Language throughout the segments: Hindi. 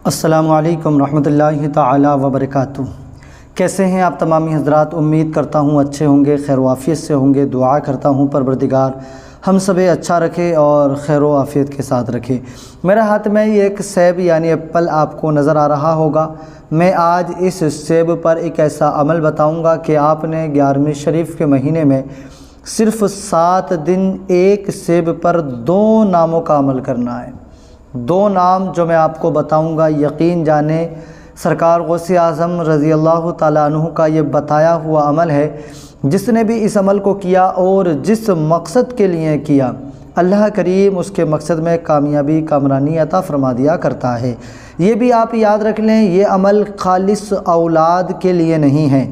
अस्सलामु अलैकुम रहमतुल्लाहि ताला व बरकातुहू। कैसे हैं आप तमामी हज़रात। उम्मीद करता हूँ अच्छे होंगे, खैर आफ़ियत से होंगे। दुआ करता हूँ परवरदिगार हम सभी अच्छा रखे और खैर आफ़ियत के साथ रखे। मेरे हाथ में ये एक सेब यानी एप्पल आपको नज़र आ रहा होगा। मैं आज इस सेब पर एक ऐसा अमल बताऊँगा कि आपने 11वीं शरीफ के महीने में सिर्फ़ 7 दिन एक सेब पर 2 नामों का अमल करना है। 2 नाम जो मैं आपको बताऊंगा, यकीन जाने सरकार गौसे आज़म रज़ी अल्लाह ताला अन्हु का ये बताया हुआ अमल है। जिसने भी इस अमल को किया और जिस मकसद के लिए किया, अल्लाह करीम उसके मकसद में कामयाबी कामरानी अता फरमा दिया करता है। ये भी आप याद रख लें, ये अमल खालिस औलाद के लिए नहीं है।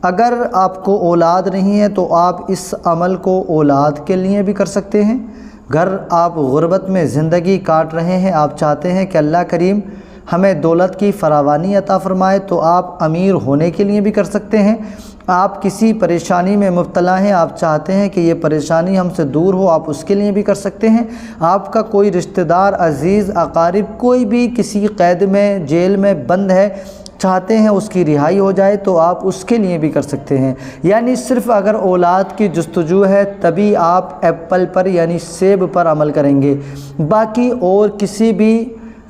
अगर आपको औलाद नहीं है तो आप इस अमल को औलाद के लिए भी कर सकते हैं। घर आप गुर्बत में ज़िंदगी काट रहे हैं, आप चाहते हैं कि अल्लाह करीम हमें दौलत की फरावानी अता फ़रमाए, तो आप अमीर होने के लिए भी कर सकते हैं। आप किसी परेशानी में मुब्तला हैं, आप चाहते हैं कि ये परेशानी हमसे दूर हो, आप उसके लिए भी कर सकते हैं। आपका कोई रिश्तेदार, अज़ीज़, अकारिब कोई भी किसी क़ैद में, जेल में बंद है, चाहते हैं उसकी रिहाई हो जाए, तो आप उसके लिए भी कर सकते हैं। यानी सिर्फ़ अगर औलाद की जुस्तजू है तभी आप एप्पल पर यानी सेब पर अमल करेंगे। बाकी और किसी भी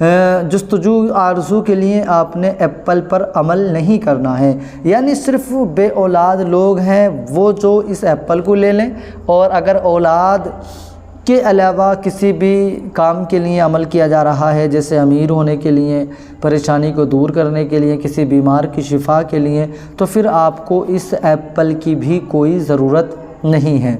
जुस्तजू आरज़ू के लिए आपने एप्पल पर अमल नहीं करना है। यानी सिर्फ़ बे औलाद लोग हैं वो जो इस एप्पल को ले लें, और अगर औलाद के अलावा किसी भी काम के लिए अमल किया जा रहा है, जैसे अमीर होने के लिए, परेशानी को दूर करने के लिए, किसी बीमार की शिफा के लिए, तो फिर आपको इस एप्पल की भी कोई ज़रूरत नहीं है।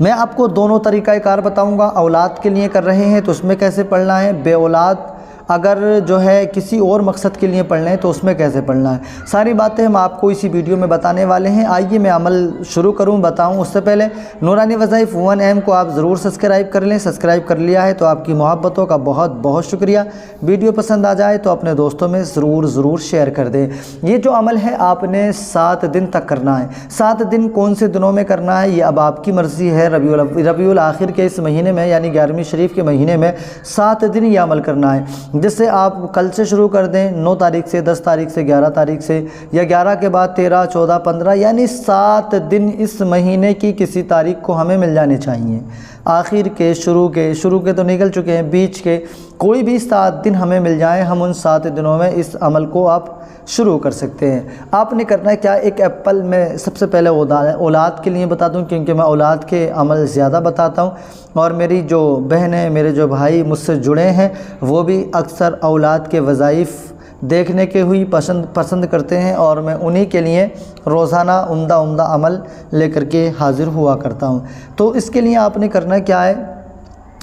मैं आपको दोनों तरीक़ाकार बताऊंगा। औलाद के लिए कर रहे हैं तो उसमें कैसे पढ़ना है, बे औलाद अगर जो है किसी और मकसद के लिए पढ़ना है तो उसमें कैसे पढ़ना है, सारी बातें हम आपको इसी वीडियो में बताने वाले हैं। आइए मैं अमल शुरू करूं, बताऊं। उससे पहले नूरानी वज़ाइफ 1M को आप ज़रूर सब्सक्राइब कर लें। सब्सक्राइब कर लिया है तो आपकी मोहब्बतों का बहुत बहुत शुक्रिया। वीडियो पसंद आ जाए तो अपने दोस्तों में ज़रूर शेयर कर दें। ये जो अमल है आपने 7 दिन तक करना है। 7 दिन कौन से दिनों में करना है ये अब आपकी मर्ज़ी है। रबीउल आखिर के इस महीने में यानी 11वीं शरीफ के महीने में 7 दिन ये अमल करना है। जिससे आप कल से शुरू कर दें, 9 तारीख से, 10 तारीख से, 11 तारीख से, या 11 के बाद 13, 14, 15, यानी 7 दिन इस महीने की किसी तारीख को हमें मिल जाने चाहिए। आखिर के, शुरू के तो निकल चुके हैं, बीच के कोई भी 7 दिन हमें मिल जाए, हम उन 7 दिनों में इस अमल को आप शुरू कर सकते हैं। आपने करना है क्या, एक एप्पल में सबसे पहले औलाद के लिए बता दूं, क्योंकि मैं औलाद के अमल ज़्यादा बताता हूं, और मेरी जो बहन है, मेरे जो भाई मुझसे जुड़े हैं वो भी अक्सर औलाद के वज़ाइफ देखने के हुई पसंद करते हैं, और मैं उन्हीं के लिए रोज़ाना उम्दा अमल लेकर के हाज़िर हुआ करता हूँ। तो इसके लिए आपने करना क्या है,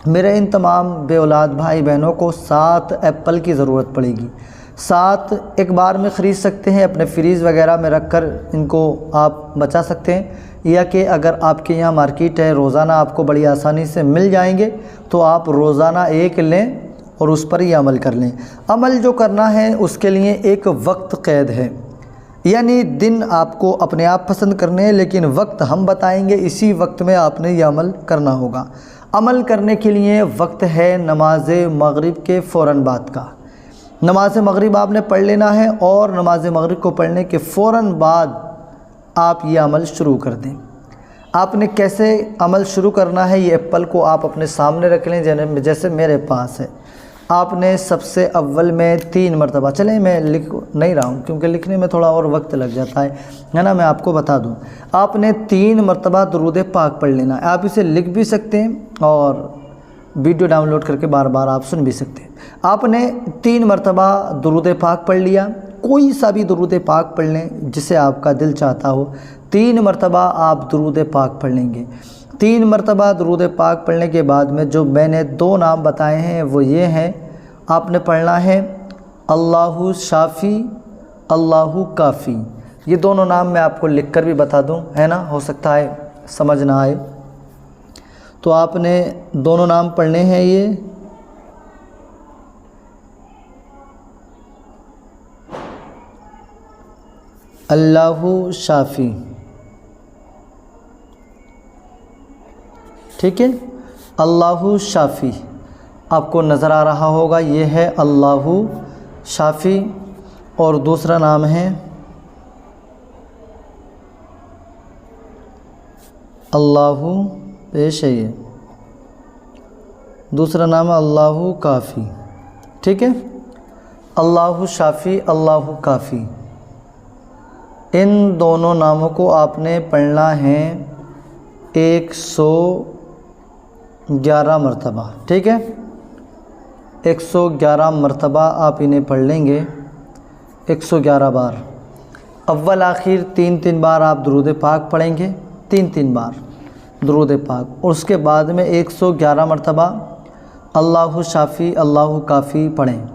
मेरे इन तमाम बे औलाद भाई बहनों को 7 एप्पल की ज़रूरत पड़ेगी। 7 एक बार में ख़रीद सकते हैं, अपने फ्रीज़ वगैरह में रख कर इनको आप बचा सकते हैं, या कि अगर आपके यहाँ मार्केट है, रोज़ाना आपको बड़ी आसानी से मिल जाएंगे, तो आप रोज़ाना एक लें और उस पर ही अमल कर लें। अमल जो करना है उसके लिए एक वक्त क़ैद है, यानी दिन आपको अपने आप पसंद करने हैं, लेकिन वक्त हम बताएंगे, इसी वक्त में आपने ये अमल करना होगा। अमल करने के लिए वक्त है नमाज मगरिब के फ़ौरन बाद का। नमाज मगरिब आपने पढ़ लेना है, और नमाज मगरिब को पढ़ने के फ़ौरन बाद आप ये अमल शुरू कर दें। आपने कैसे अमल शुरू करना है, ये एप्पल को आप अपने सामने रख लें, जैसे मेरे पास है। आपने सबसे अव्वल में 3 मरतबा, चलें मैं लिख नहीं रहा हूँ क्योंकि लिखने में थोड़ा और वक्त लग जाता है ना, मैं आपको बता दूँ। आपने 3 मरतबा दुरूद पाक पढ़ लेना है। आप इसे लिख भी सकते हैं और वीडियो डाउनलोड करके बार बार आप सुन भी सकते हैं। आपने 3 मरतबा दुरूद पाक पढ़ लिया, कोई सा भी दुरूद पाक पढ़ लें जिसे आपका दिल चाहता हो। 3 मरतबा आप दुरूद पाक पढ़ लेंगे। 3 मरतबा दुरूद पाक पढ़ने के बाद में जो मैंने 2 नाम बताए हैं वो ये हैं, आपने पढ़ना है अल्लाहु शाफ़ी, अल्लाहु काफ़ी। ये दोनों नाम मैं आपको लिख कर भी बता दूं, है ना, हो सकता है समझ ना आए, तो आपने दोनों नाम पढ़ने हैं। ये अल्लाहु शाफ़ी, ठीक है, अल्लाहु शाफ़ी। आपको नज़र आ रहा होगा, ये है अल्लाहु शाफ़ी और दूसरा नाम है अल्लाहु, पेश है ये दूसरा नाम है अल्लाहु काफ़ी। ठीक है, अल्लाहु शाफ़ी, अल्लाहु काफ़ी, इन दोनों नामों को आपने पढ़ना है 111 मरतबा। ठीक है, 111 मरतबा आप इन्हें पढ़ लेंगे, 111 बार। अव्वल आखिर 3-3 बार आप दुरूद पाक पढ़ेंगे, 3-3 बार दुरूद पाक, और उसके बाद में 111 मरतबा अल्लाहु शाफ़ी अल्लाहु काफ़ी पढ़ें।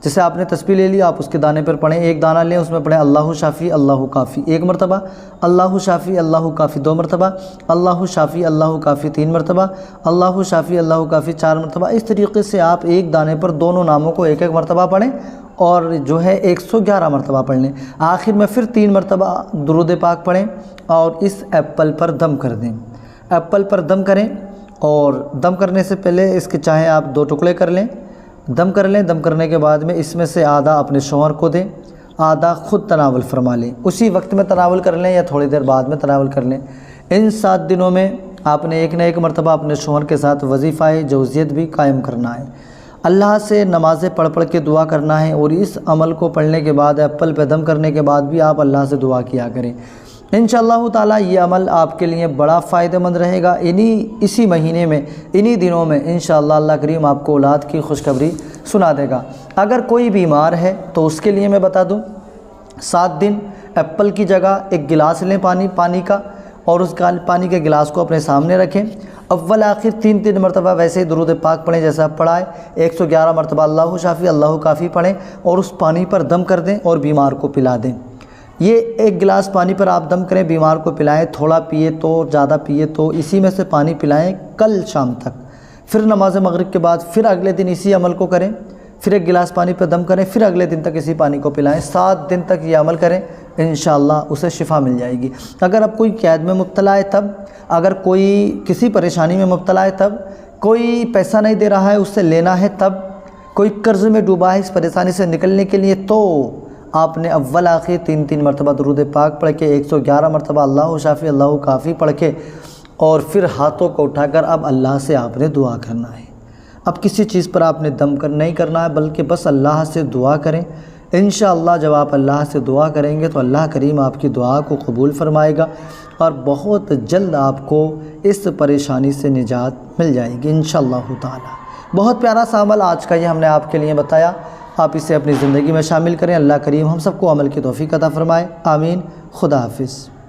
जैसे आपने तस्बीह ले ली, आप उसके दाने पर पढ़ें, एक दाना लें, उसमें पढ़ें अल्लाहु शाफ़ी अल्लाहु काफ़ी 1 मरतबा, अल्लाहु शाफ़ी अल्लाहु काफ़ी 2 मरतबा, अल्लाहु शाफ़ी अल्लाहु काफ़ी 3 मरतबा, अल्लाहु शाफ़ी अल्लाहु काफ़ी 4 मरतबा। इस तरीके से आप एक दाने पर दोनों नामों को 1-1 मरतबा पढ़ें और जो है 111 मरतबा पढ़ लें। आखिर में फिर 3 मरतबा दुरूद पाक पढ़ें और इस एप्पल पर दम कर दें। एप्पल पर दम करें और दम करने से पहले इसके चाहे आप 2 टुकड़े कर लें, दम कर लें। दम करने के बाद में इसमें से आधा अपने शौहर को दें, आधा ख़ुद तनावल फरमा लें। उसी वक्त में तनावल कर लें या थोड़ी देर बाद में तनावल कर लें। इन 7 दिनों में आपने एक न एक मरतबा अपने शौहर के साथ वजीफ़ाए जौज़ियत भी कायम करना है। अल्लाह से नमाज़ें पढ़ पढ़ के दुआ करना है और इस अमल को पढ़ने के बाद, एप्पल पे दम करने के बाद भी आप अल्लाह से दुआ किया करें। इंशाअल्लाह ताला ये अमल आपके लिए बड़ा फ़ायदेमंद रहेगा। इसी महीने में, इन्हीं दिनों में इंशाअल्लाह अल्लाह करीम आपको औलाद की खुशखबरी सुना देगा। अगर कोई बीमार है तो उसके लिए मैं बता दूं, 7 दिन एप्पल की जगह एक गिलास लें पानी का, और उस पानी के गिलास को अपने सामने रखें। अव्वल आखिर 3-3 मरतबा वैसे ही दुरूद पाक पढ़ें जैसा आप पढ़ाए। 111 मरतबा अल्लाहु शाफ़ी अल्लाहु काफ़ी पढ़ें और उस पानी पर दम कर दें और बीमार को पिला दें। ये एक गिलास पानी पर आप दम करें, बीमार को पिलाएं, थोड़ा पिए तो ज़्यादा पिए तो इसी में से पानी पिलाएं कल शाम तक। फिर नमाज मगरिब के बाद फिर अगले दिन इसी अमल को करें, फिर एक गिलास पानी पर दम करें, फिर अगले दिन तक इसी पानी को पिलाएं। 7 दिन तक ये अमल करें, इंशाअल्लाह उसे शिफा मिल जाएगी। अगर अब कोई कैद में मुब्तला है तब, अगर कोई किसी परेशानी में मुब्तला है तब, कोई पैसा नहीं दे रहा है उससे लेना है तब, कोई कर्ज़ में डूबा है इस परेशानी से निकलने के लिए, तो आपने अव्वल आखिर 3-3 मरतबा दुरूद पाक पढ़ के 111 मरतबा अल्लाहु शाफ़ी अल्लाहु काफ़ी पढ़ के और फिर हाथों को उठाकर अब अल्लाह से आपने दुआ करना है। अब किसी चीज़ पर आपने दम कर नहीं करना है, बल्कि बस अल्लाह से दुआ करें। इंशाअल्लाह जब आप अल्लाह से दुआ करेंगे तो अल्लाह करीम आपकी दुआ को कबूल फरमाएगा और बहुत जल्द आपको इस परेशानी से निजात मिल जाएगी इंशाअल्लाह ताला। बहुत प्यारा सा अमल आज का ये हमने आपके लिए बताया, आप इसे अपनी ज़िंदगी में शामिल करें। अल्लाह करीम हम सबको अमल की तौफीक अता फ़रमाए, आमीन। खुदा हाफिज़।